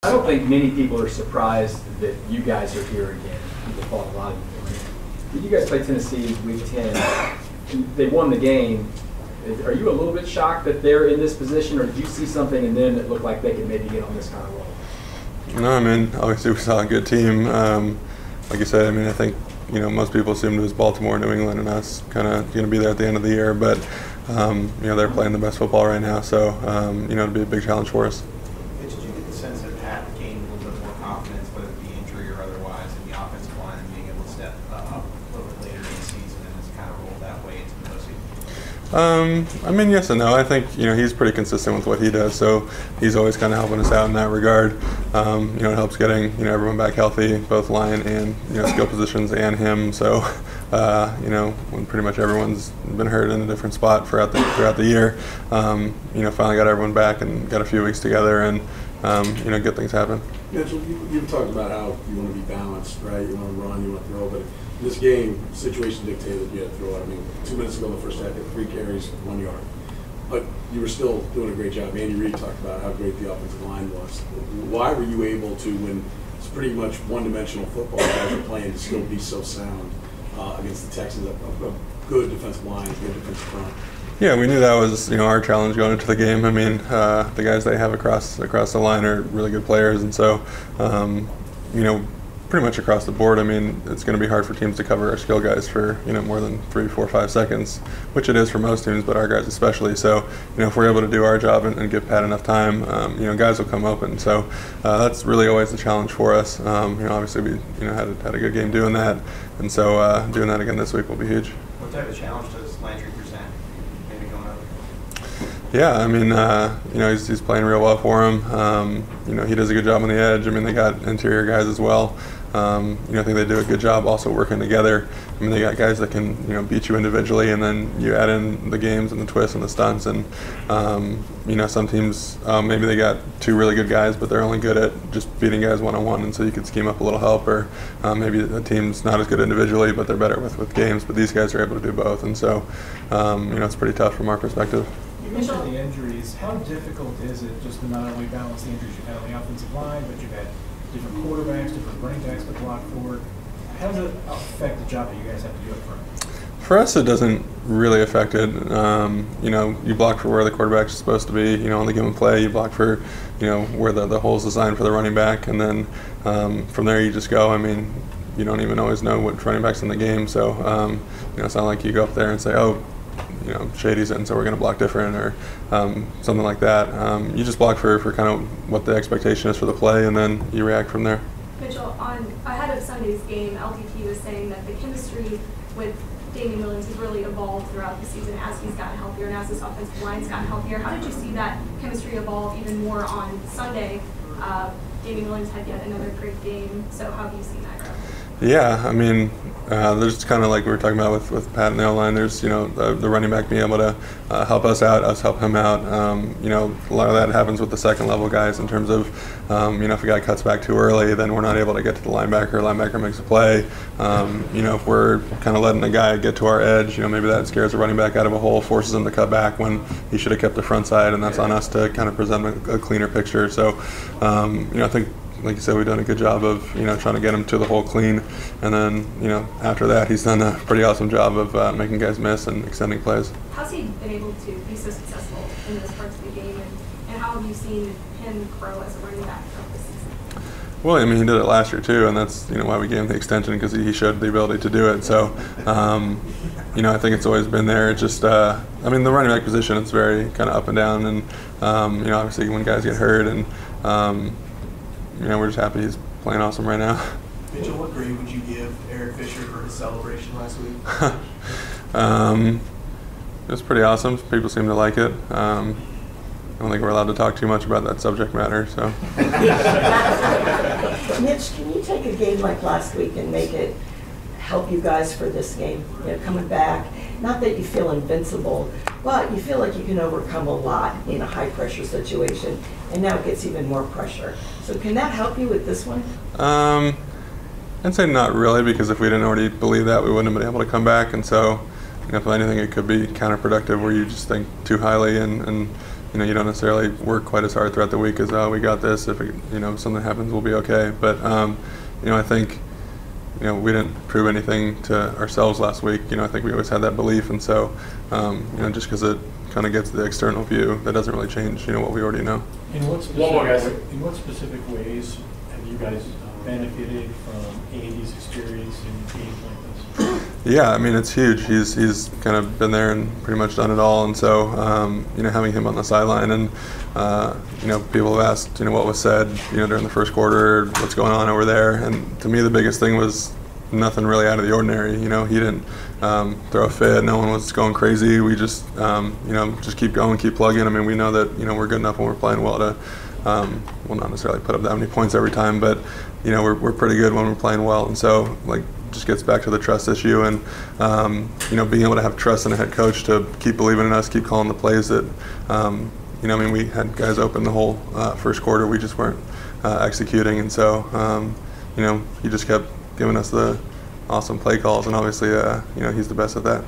I don't think many people are surprised that you guys are here again. People thought a lot of you. You guys play Tennessee Week 10. They won the game. Are you a little bit shocked that they're in this position, or did you see something in them that looked like they could maybe get on this kind of roll? No, I mean, obviously we saw a good team. Like you said, I mean, I think most people assumed it was Baltimore, New England, and us kind of going to be there at the end of the year. But they're playing the best football right now, so it'll be a big challenge for us. Did you get the sense that Pat gained a little bit more confidence, whether it be injury or otherwise, in the offensive line and being able to step up a little bit later in the season and just kind of roll that way into the postseason? I mean, yes and no. I think he's pretty consistent with what he does, so he's always kind of helping us out in that regard. It helps getting everyone back healthy, both line and skill positions and him. So when pretty much everyone's been hurt in a different spot throughout the year, finally got everyone back and got a few weeks together and good things happen. Mitchell, you've talked about how you want to be balanced, right? You want to run, you want to throw, but in this game, situation dictated you had to throw it. I mean, 2 minutes ago in the first half, you had 3 carries, 1 yard. But you were still doing a great job. Andy Reid talked about how great the offensive line was. Why were you able to, when it's pretty much one-dimensional football guys are playing, to still be so sound against the Texans? A good defensive line, good defensive front. Yeah, we knew that was our challenge going into the game. I mean, the guys they have across the line are really good players, and so pretty much across the board. I mean, it's going to be hard for teams to cover our skill guys for more than 3, 4, 5 seconds, which it is for most teams, but our guys especially. So if we're able to do our job and give Pat enough time, guys will come open. So that's really always the challenge for us. Obviously we had a good game doing that, and so doing that again this week will be huge. What type of challenge does Landry present? Maybe going over? Yeah, I mean, he's playing real well for him. He does a good job on the edge. I mean, they got interior guys as well. I think they do a good job also working together. I mean, they got guys that can beat you individually, and then you add in the games and the twists and the stunts. And some teams maybe they got 2 really good guys, but they're only good at just beating guys one-on-one, and so you could scheme up a little help. Or maybe the team's not as good individually, but they're better with games. But these guys are able to do both, and so it's pretty tough from our perspective. You mentioned the injuries. How difficult is it just to not only balance the injuries you've had on the offensive line, but you've had different quarterbacks, different running backs to block for? How does it affect the job that you guys have to do up front? For us, it doesn't really affect it. You block for where the quarterback's supposed to be. On the given play, you block for where the hole's designed for the running back, and then from there you just go. I mean, you don't even always know what running back's in the game, so it's not like you go up there and say, oh, Shady's in, so we're going to block different, or something like that. You just block for kind of what the expectation is for the play, and then you react from there. Mitchell, ahead of Sunday's game, LTT was saying that the chemistry with Damian Williams has really evolved throughout the season as he's gotten healthier and as his offensive line's gotten healthier. How did you see that chemistry evolve even more on Sunday? Damian Williams had yet another great game, so how have you seen that grow? Yeah, I mean, there's kind of like we were talking about with Pat and the O-line, there's, the running back being able to help us out, us help him out. A lot of that happens with the second level guys in terms of, if a guy cuts back too early, then we're not able to get to the linebacker makes a play. If we're kind of letting a guy get to our edge, maybe that scares the running back out of a hole, forces him to cut back when he should have kept the front side, and that's on us to kind of present a cleaner picture. So, I think, like you said, we've done a good job of trying to get him to the hole clean, and then after that he's done a pretty awesome job of making guys miss and extending plays. How's he been able to be so successful in those parts of the game, and how have you seen him grow as a running back throughout the season? Well, I mean, he did it last year too, and that's why we gave him the extension, because he showed the ability to do it. So I think it's always been there. It's just I mean, the running back position, it's very kind of up and down, and obviously when guys get hurt, and we're just happy he's playing awesome right now. Mitchell, what grade would you give Eric Fisher for his celebration last week? It was pretty awesome. People seem to like it. I don't think we're allowed to talk too much about that subject matter. So. Mitch, can you take a game like last week and make it help you guys for this game? Coming back, not that you feel invincible, but you feel like you can overcome a lot in a high-pressure situation, and now it gets even more pressure. So can that help you with this one? I'd say not really, because if we didn't already believe that, we wouldn't have been able to come back. And so, if anything, it could be counterproductive, where you just think too highly and you don't necessarily work quite as hard throughout the week as, oh, we got this. If something happens, we'll be okay. But I think we didn't prove anything to ourselves last week. I think we always had that belief, and so just because it kind of gets the external view, that doesn't really change what we already know. In what specific ways have you guys benefited from Andy's experience in games like this? Yeah, I mean, it's huge. He's kind of been there and pretty much done it all, and so having him on the sideline and people have asked what was said during the first quarter, what's going on over there, and to me the biggest thing was nothing really out of the ordinary. He didn't throw a fit. No one was going crazy. We just just keep going, keep plugging. I mean, we know that we're good enough when we're playing well to well, not necessarily put up that many points every time, but we're pretty good when we're playing well, and so just gets back to the trust issue, and being able to have trust in a head coach to keep believing in us, keep calling the plays that we had guys open the whole first quarter, we just weren't executing, and so he just kept giving us the awesome play calls, and obviously he's the best at that.